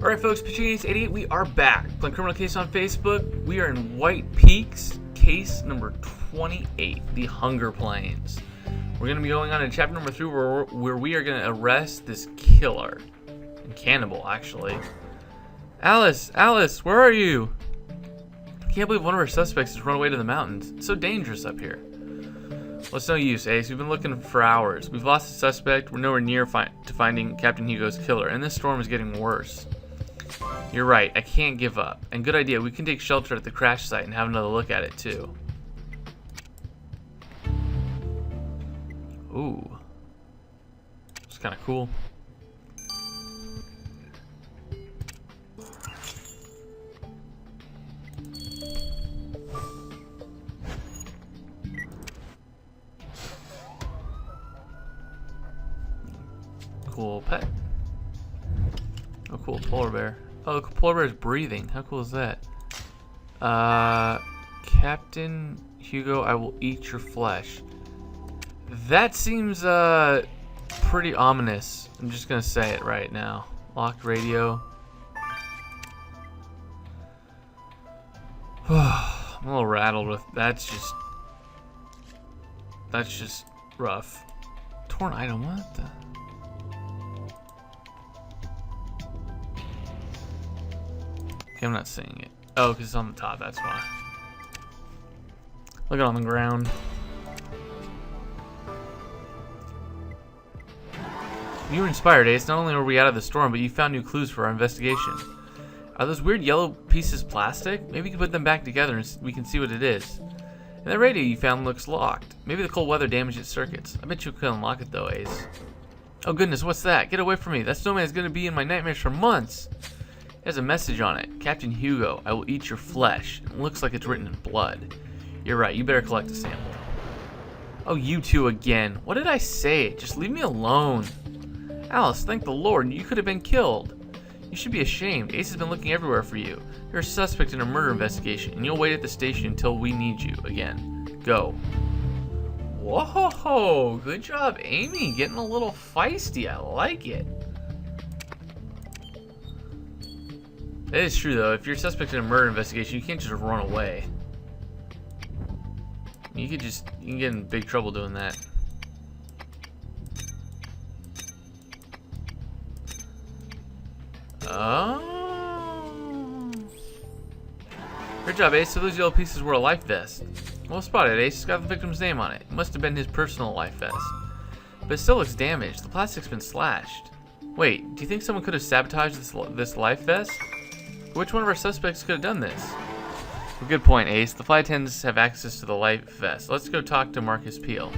Alright folks, Pachinius88, we are back. Playing Criminal Case on Facebook. We are in White Peaks, case number 28, the Hunger Plains. We're going to be going on to chapter number 3 where we are going to arrest this killer. And cannibal, actually. Alice, where are you? I can't believe one of our suspects has run away to the mountains. It's so dangerous up here. Well, it's no use, Ace. We've been looking for hours. We've lost the suspect. We're nowhere near to finding Captain Hugo's killer, and this storm is getting worse. You're right. I can't give up. And good idea. We can take shelter at the crash site and have another look at it, too. Ooh. It's kind of cool. Cool pet. Oh, cool polar bear. Oh, the polar bear is breathing. How cool is that? Captain Hugo, I will eat your flesh. That seems pretty ominous. I'm just gonna say it right now. Locked radio. I'm a little rattled with that's just rough. Torn item, what the? Okay, I'm not seeing it. Oh, because it's on the top, that's why. Look at it on the ground. You were inspired, Ace. Not only are we out of the storm, but you found new clues for our investigation. Are those weird yellow pieces plastic? Maybe we can put them back together and we can see what it is. And the radio you found looks locked. Maybe the cold weather damaged its circuits. I bet you could unlock it though, Ace. Oh goodness, what's that? Get away from me. That snowman is going to be in my nightmares for months. It has a message on it. Captain Hugo, I will eat your flesh. It looks like it's written in blood. You're right, you better collect a sample. Oh, you two again. What did I say? Just leave me alone. Alice, thank the Lord, you could have been killed. You should be ashamed. Ace has been looking everywhere for you. You're a suspect in a murder investigation, and you'll wait at the station until we need you again. Go. Whoa, good job, Amy. Getting a little feisty. I like it. It is true, though. If you're a suspect in a murder investigation, you can't just run away. You can get in big trouble doing that. Oh. Good job, Ace. So those yellow pieces were a life vest. Well spotted, Ace. It's got the victim's name on it. It must have been his personal life vest. But it still looks damaged. The plastic's been slashed. Wait, do you think someone could have sabotaged this life vest? Which one of our suspects could have done this? Well, good point, Ace. The flight attendants have access to the life vest. Let's go talk to Marcus Peel.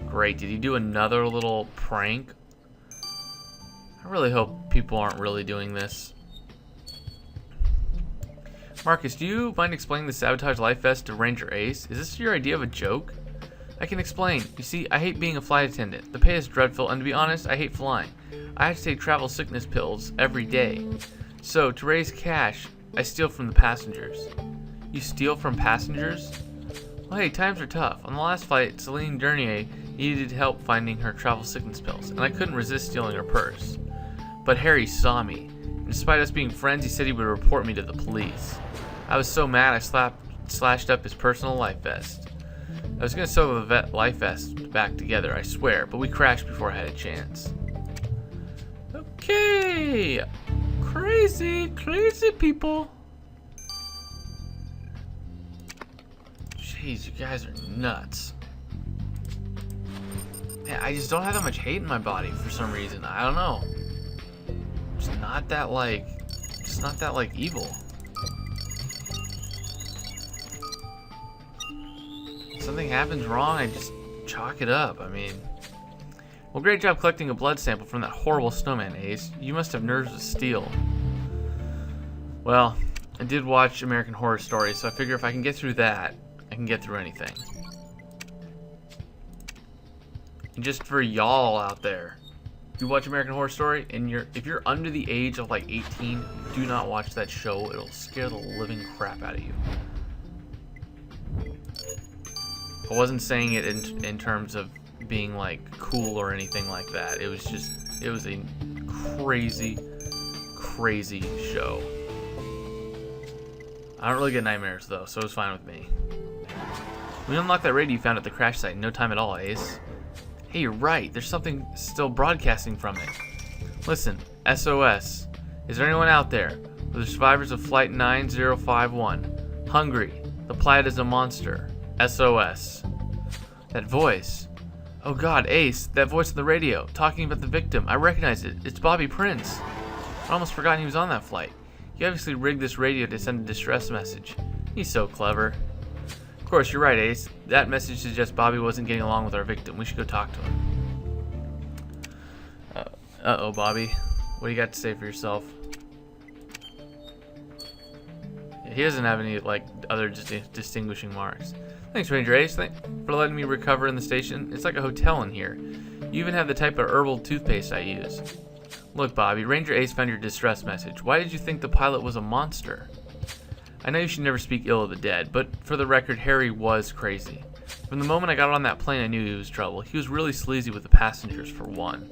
Great. Did he do another little prank? I really hope people aren't really doing this. Marcus, do you mind explaining the sabotage life vest to Ranger Ace? Is this your idea of a joke? I can explain. You see, I hate being a flight attendant. The pay is dreadful, and to be honest, I hate flying. I have to take travel sickness pills every day. So, to raise cash, I steal from the passengers. You steal from passengers? Well, hey, times are tough. On the last flight, Celine Dernier needed help finding her travel sickness pills, and I couldn't resist stealing her purse. But Harry saw me. And despite us being friends, he said he would report me to the police. I was so mad I slashed up his personal life vest. I was going to sew the life vest back together, I swear, but we crashed before I had a chance. Okay. Crazy people. Jeez, you guys are nuts. Man, I just don't have that much hate in my body for some reason. I don't know. It's not that like evil. If something happens wrong, I just chalk it up. I mean, well, great job collecting a blood sample from that horrible snowman, Ace. You must have nerves of steel. Well, I did watch American Horror Story, so I figure if I can get through that, I can get through anything. And just for y'all out there, you watch American Horror Story, and if you're under the age of like 18, do not watch that show. It'll scare the living crap out of you. I wasn't saying it in terms of being like cool or anything like that. It was a crazy show. I don't really get nightmares though, so it's fine with me. We unlocked that radio you found at the crash site in no time at all, Ace. Hey, you're right. There's something still broadcasting from it. Listen, SOS. Is there anyone out there? We're the survivors of Flight 9051. Hungry. The planet is a monster. SOS. That voice. Oh god, Ace, that voice on the radio, talking about the victim. I recognize it. It's Bobby Prince. I almost forgot he was on that flight. He obviously rigged this radio to send a distress message. He's so clever. Of course, you're right, Ace. That message suggests Bobby wasn't getting along with our victim. We should go talk to him. Uh-oh, Bobby. What do you got to say for yourself? Yeah, he doesn't have any, like, other distinguishing marks. Thanks, Ranger Ace, for letting me recover in the station. It's like a hotel in here. You even have the type of herbal toothpaste I use. Look, Bobby, Ranger Ace found your distress message. Why did you think the pilot was a monster? I know you should never speak ill of the dead, but for the record, Harry was crazy. From the moment I got on that plane, I knew he was trouble. He was really sleazy with the passengers, for one.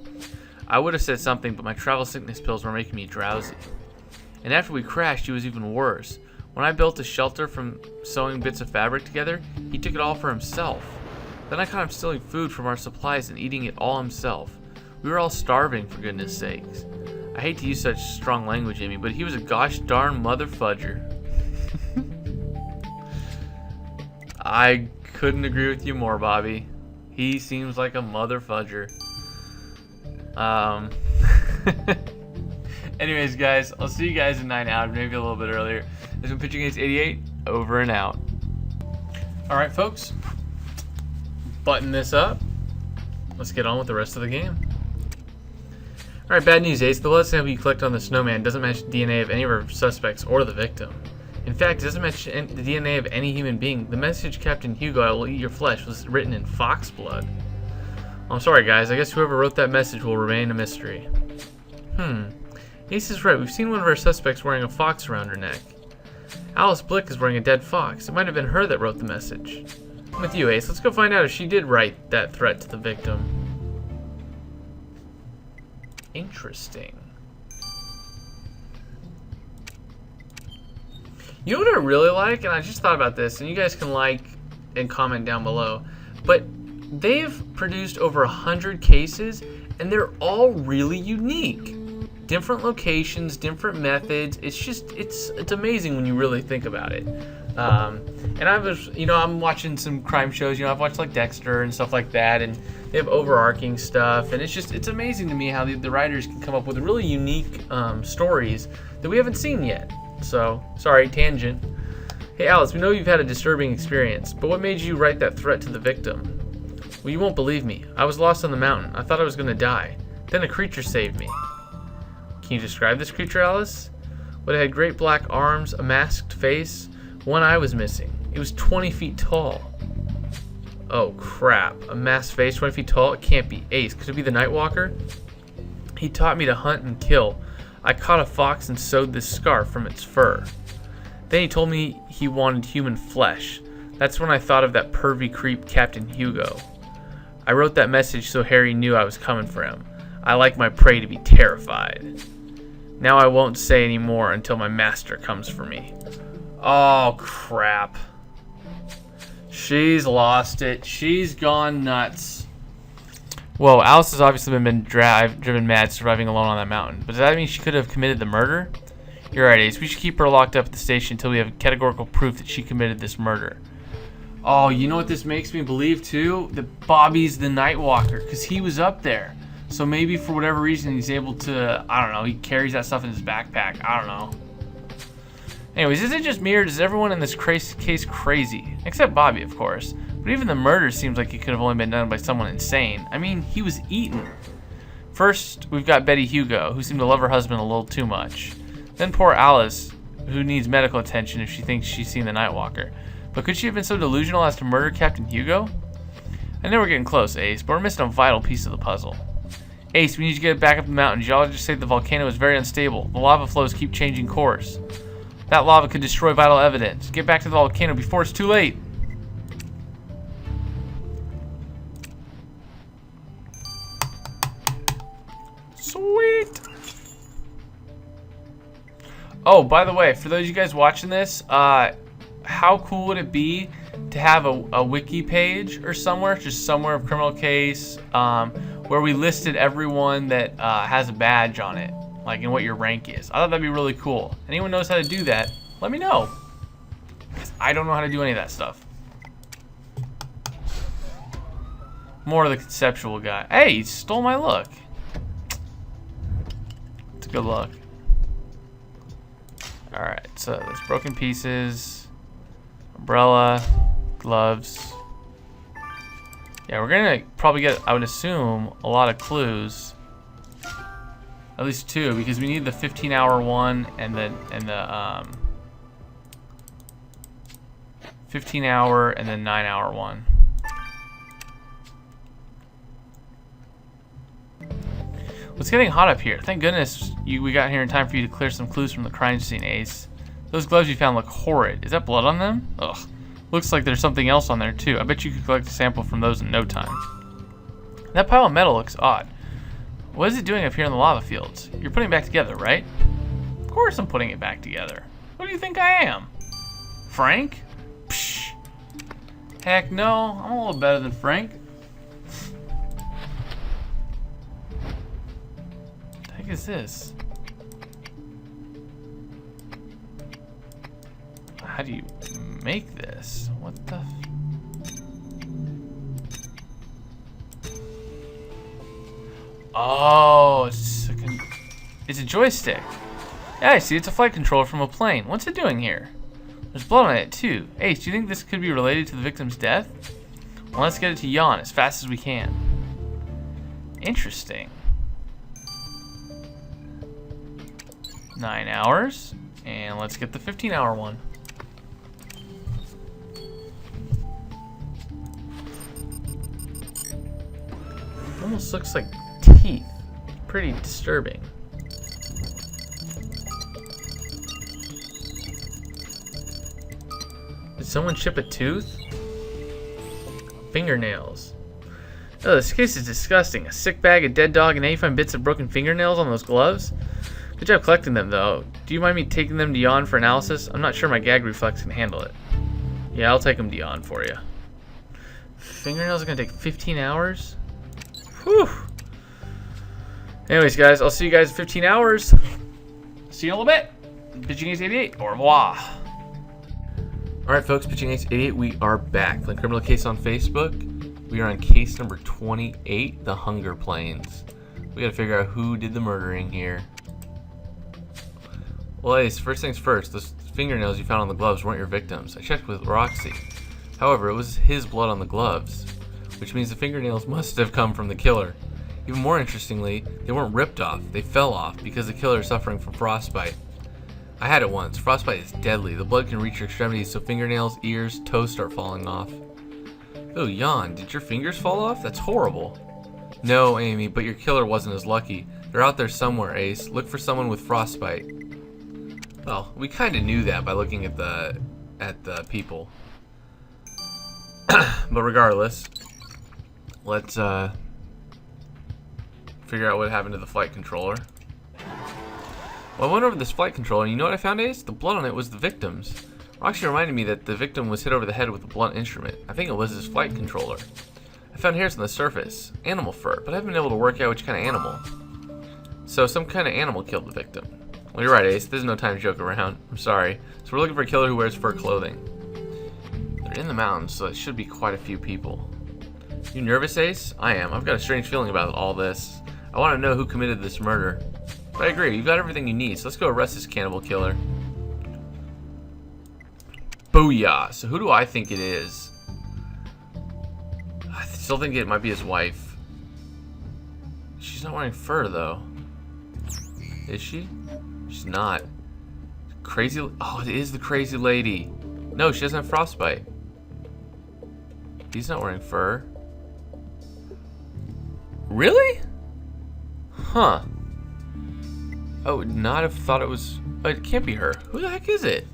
I would have said something, but my travel sickness pills were making me drowsy. And after we crashed, he was even worse. When I built a shelter from sewing bits of fabric together, he took it all for himself. Then I caught him stealing food from our supplies and eating it all himself. We were all starving, for goodness sakes. I hate to use such strong language, Amy, but he was a gosh darn mother fudger. I couldn't agree with you more, Bobby. He seems like a mother fudger. Anyways, guys, I'll see you guys in 9 hours, maybe a little bit earlier. This has been Pitching Ace 88, over and out. Alright, folks. Button this up. Let's get on with the rest of the game. Alright, bad news, Ace. The blood sample you collect on the snowman doesn't match the DNA of any of our suspects or the victim. In fact, it doesn't match the DNA of any human being. The message, Captain Hugo, I will eat your flesh, was written in fox blood. I'm sorry, guys. I guess whoever wrote that message will remain a mystery. Ace is right. We've seen one of our suspects wearing a fox around her neck. Alice Blick is wearing a dead fox. It might have been her that wrote the message. I'm with you, Ace. Let's go find out if she did write that threat to the victim. Interesting. You know what I really like? And I just thought about this, and you guys can like and comment down below. But they've produced over 100 cases, and they're all really unique. Different locations, different methods. It's just, it's amazing when you really think about it. And I was, I'm watching some crime shows. I've watched like Dexter and stuff like that, and they have overarching stuff. And it's amazing to me how the writers can come up with really unique stories that we haven't seen yet. So, sorry, tangent. Hey Alice, we know you've had a disturbing experience, but what made you write that threat to the victim? Well, you won't believe me. I was lost on the mountain. I thought I was going to die. Then a creature saved me. Can you describe this creature, Alice? Well, it had great black arms, a masked face. One eye was missing. It was 20 feet tall. Oh, crap. A masked face, 20 feet tall? It can't be. Ace, could it be the Nightwalker? He taught me to hunt and kill. I caught a fox and sewed this scarf from its fur. Then he told me he wanted human flesh. That's when I thought of that pervy creep, Captain Hugo. I wrote that message so Harry knew I was coming for him. I like my prey to be terrified. Now I won't say any more until my master comes for me. Oh, crap. She's lost it. She's gone nuts. Whoa, Alice has obviously been driven mad surviving alone on that mountain. But does that mean she could have committed the murder? You're right, Ace. We should keep her locked up at the station until we have categorical proof that she committed this murder. Oh, you know what this makes me believe, too? That Bobby's the Nightwalker, because he was up there. So maybe for whatever reason he's able to, I don't know, he carries that stuff in his backpack. I don't know. Anyways, is it just me, or is everyone in this case crazy? Except Bobby, of course. But even the murder seems like it could have only been done by someone insane. I mean, he was eaten. First, we've got Betty Hugo, who seemed to love her husband a little too much. Then poor Alice, who needs medical attention if she thinks she's seen the Nightwalker. But could she have been so delusional as to murder Captain Hugo? I know we're getting close, Ace, but we're missing a vital piece of the puzzle. Ace, we need to get back up the mountain. Geologists say the volcano is very unstable. The lava flows keep changing course. That lava could destroy vital evidence. Get back to the volcano before it's too late. Sweet. Oh, by the way, for those of you guys watching this, how cool would it be to have a wiki page or somewhere, just somewhere of Criminal Case, where we listed everyone that has a badge on it, like and what your rank is. I thought that'd be really cool. Anyone knows how to do that, let me know. Because I don't know how to do any of that stuff. More of the conceptual guy. Hey, he stole my look. It's a good look. Alright, so there's broken pieces, umbrella, gloves. Yeah, we're gonna probably get, I would assume, a lot of clues. At least 2, because we need the 15-hour one and the 15-hour and then 9-hour one. Well, it's getting hot up here. Thank goodness we got here in time for you to clear some clues from the crime scene, Ace. Those gloves you found look horrid. Is that blood on them? Ugh. Looks like there's something else on there too. I bet you could collect a sample from those in no time. That pile of metal looks odd. What is it doing up here in the lava fields? You're putting it back together, right? Of course I'm putting it back together. What do you think I am? Frank? Psh. Heck no, I'm a little better than Frank. What the heck is this? How do you make this? What the Oh, it's a joystick. Yeah, I see, it's a flight controller from a plane. What's it doing here? There's blood on it too. Ace, do you think this could be related to the victim's death? Well, let's get it to Jan as fast as we can. Interesting. 9 hours, and let's get the 15-hour one. Almost looks like teeth. Pretty disturbing. Did someone chip a tooth? Fingernails. Oh, this case is disgusting. A sick bag, a dead dog, and now you find bits of broken fingernails on those gloves? Good job collecting them, though. Do you mind me taking them to Jan for analysis? I'm not sure my gag reflex can handle it. Yeah, I'll take them to Jan for you. Fingernails are gonna take 15 hours? Whew. Anyways, guys, I'll see you guys in 15 hours. See you in a little bit. Pitching Ace 88. Au revoir. Alright, folks, Pitching Ace 88, we are back. Playing Criminal Case on Facebook. We are on case number 28, the Hunger Plains. We gotta figure out who did the murdering here. Well, Ace, first things first, those fingernails you found on the gloves weren't your victims. I checked with Roxy. However, it was his blood on the gloves, which means the fingernails must have come from the killer. Even more interestingly, they weren't ripped off, they fell off because the killer is suffering from frostbite. I had it once. Frostbite is deadly. The blood can reach your extremities, so fingernails, ears, toes start falling off. Oh, Jan, did your fingers fall off? That's horrible. No, Amy, but your killer wasn't as lucky. They're out there somewhere, Ace. Look for someone with frostbite. Well, we kind of knew that by looking at the people. But regardless, let's figure out what happened to the flight controller. Well, I went over this flight controller, and you know what I found, Ace? The blood on it was the victim's. Roxy reminded me that the victim was hit over the head with a blunt instrument. I think it was his flight controller. I found hairs on the surface. Animal fur, but I haven't been able to work out which kind of animal. So some kind of animal killed the victim. Well, you're right, Ace. There's no time to joke around. I'm sorry. So we're looking for a killer who wears fur clothing. They're in the mountains, so it should be quite a few people. You nervous, Ace? I am. I've got a strange feeling about all this. I want to know who committed this murder. But I agree, you've got everything you need, so let's go arrest this cannibal killer. Booyah! So who do I think it is? I still think it might be his wife. She's not wearing fur, though. Is she? She's not. Crazy... Oh, it is the crazy lady. No, she doesn't have frostbite. He's not wearing fur. Really? Huh. I would not have thought it was... Oh, it can't be her. Who the heck is it?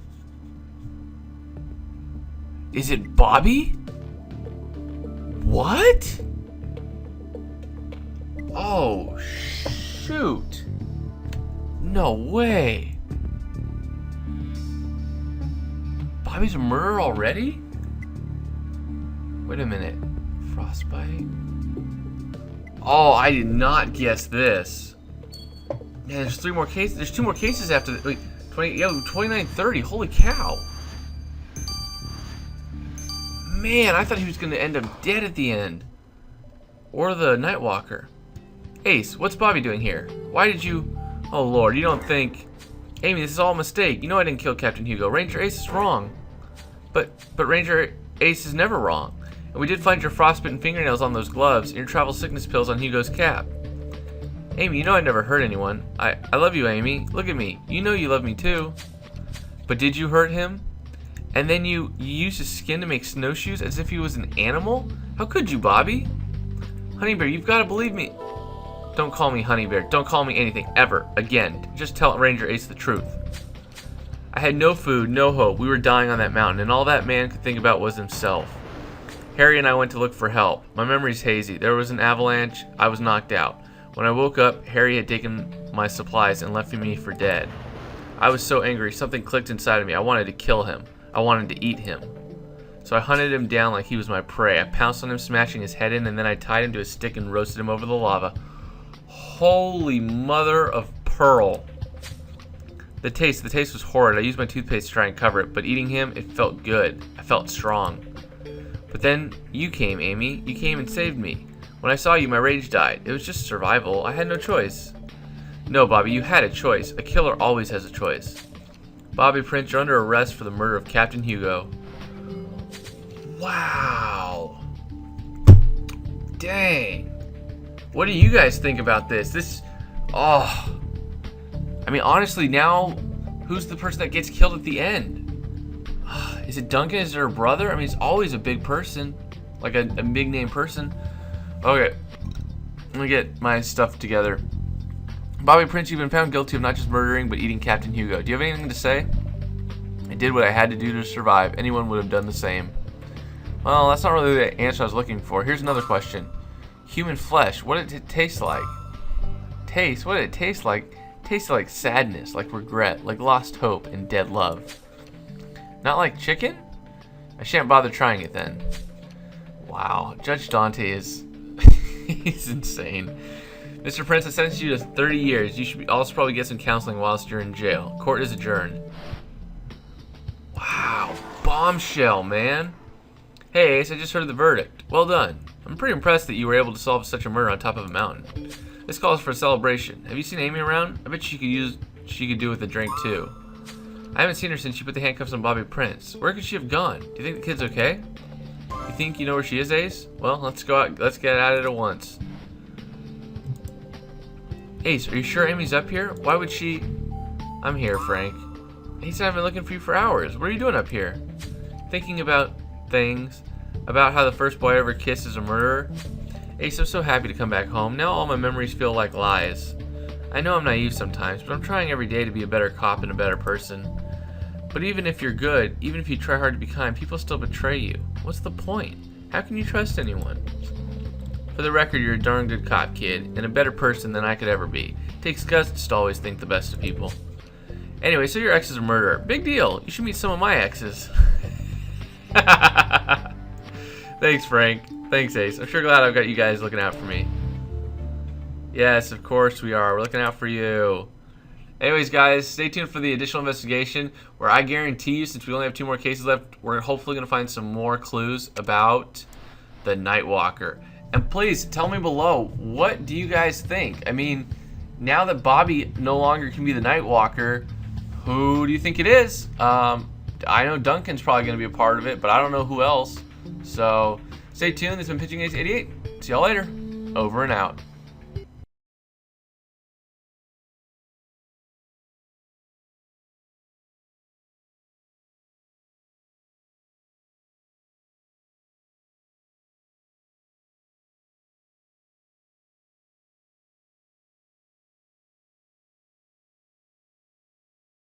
Is it Bobby? What? Oh, shoot. No way. Bobby's a murderer already? Wait a minute. Frostbite? Oh, I did not guess this. Man, there's 3 more cases. There's 2 more cases after the, wait, 2930. Holy cow. Man, I thought he was going to end up dead at the end. Or the Nightwalker. Ace, what's Bobby doing here? Why did you... Oh, Lord, you don't think... Amy, this is all a mistake. You know I didn't kill Captain Hugo. Ranger Ace is wrong. But Ranger Ace is never wrong. And we did find your frostbitten fingernails on those gloves and your travel sickness pills on Hugo's cap. Amy, you know I never hurt anyone. I love you, Amy. Look at me. You know you love me too. But did you hurt him? And then you used his skin to make snowshoes as if he was an animal? How could you, Bobby? Honeybear, you've got to believe me. Don't call me Honeybear. Don't call me anything, ever, again. Just tell Ranger Ace the truth. I had no food, no hope. We were dying on that mountain, and all that man could think about was himself. Harry and I went to look for help. My memory's hazy. There was an avalanche. I was knocked out. When I woke up, Harry had taken my supplies and left me for dead. I was so angry. Something clicked inside of me. I wanted to kill him. I wanted to eat him. So I hunted him down like he was my prey. I pounced on him, smashing his head in, and then I tied him to a stick and roasted him over the lava. Holy mother of pearl. The taste was horrid. I used my toothpaste to try and cover it, but eating him, it felt good. I felt strong. But then you came, Amy. You came and saved me. When I saw you, my rage died. It was just survival. I had no choice. No, Bobby, you had a choice. A killer always has a choice. Bobby Prince, you're under arrest for the murder of Captain Hugo. Wow. Dang. What do you guys think about this? Oh. I mean, honestly, now, who's the person that gets killed at the end? Is it Duncan? Is there a brother? I mean, it's always a big person. Like a big name person. Okay. Let me get my stuff together. Bobby Prince, you've been found guilty of not just murdering, but eating Captain Hugo. Do you have anything to say? I did what I had to do to survive. Anyone would have done the same. Well, that's not really the answer I was looking for. Here's another question. Human flesh, what did it taste like? Taste? What did it taste like? Tasted like sadness, like regret, like lost hope and dead love. Not like chicken? I shan't bother trying it then. Wow, Judge Dante is... he's insane. Mr. Prince, I sentenced you to 30 years. You should also probably get some counseling whilst you're in jail. Court is adjourned. Wow, bombshell, man. Hey, Ace, I just heard the verdict. Well done. I'm pretty impressed that you were able to solve such a murder on top of a mountain. This calls for a celebration. Have you seen Amy around? I bet she could do with a drink too. I haven't seen her since she put the handcuffs on Bobby Prince. Where could she have gone? Do you think the kid's okay? You think you know where she is, Ace? Well, let's go out. Let's get at it at once. Ace, are you sure Amy's up here? Why would she... I'm here, Frank. Ace, I've been looking for you for hours. What are you doing up here? Thinking about things. About how the first boy I ever kissed is a murderer. Ace, I'm so happy to come back home. Now all my memories feel like lies. I know I'm naive sometimes, but I'm trying every day to be a better cop and a better person. But even if you're good, even if you try hard to be kind, people still betray you. What's the point? How can you trust anyone? For the record, you're a darn good cop, kid, and a better person than I could ever be. It takes guts to always think the best of people. Anyway, so your ex is a murderer. Big deal. You should meet some of my exes. Thanks, Frank. Thanks, Ace. I'm sure glad I've got you guys looking out for me. Yes, of course we are. We're looking out for you. Anyways, guys, stay tuned for the additional investigation, where I guarantee you, since we only have 2 more cases left, we're hopefully going to find some more clues about the Nightwalker. And please, tell me below, what do you guys think? I mean, now that Bobby no longer can be the Nightwalker, who do you think it is? I know Duncan's probably going to be a part of it, but I don't know who else. So... stay tuned. This has been Pitching Ace 88. See y'all later. Over and out.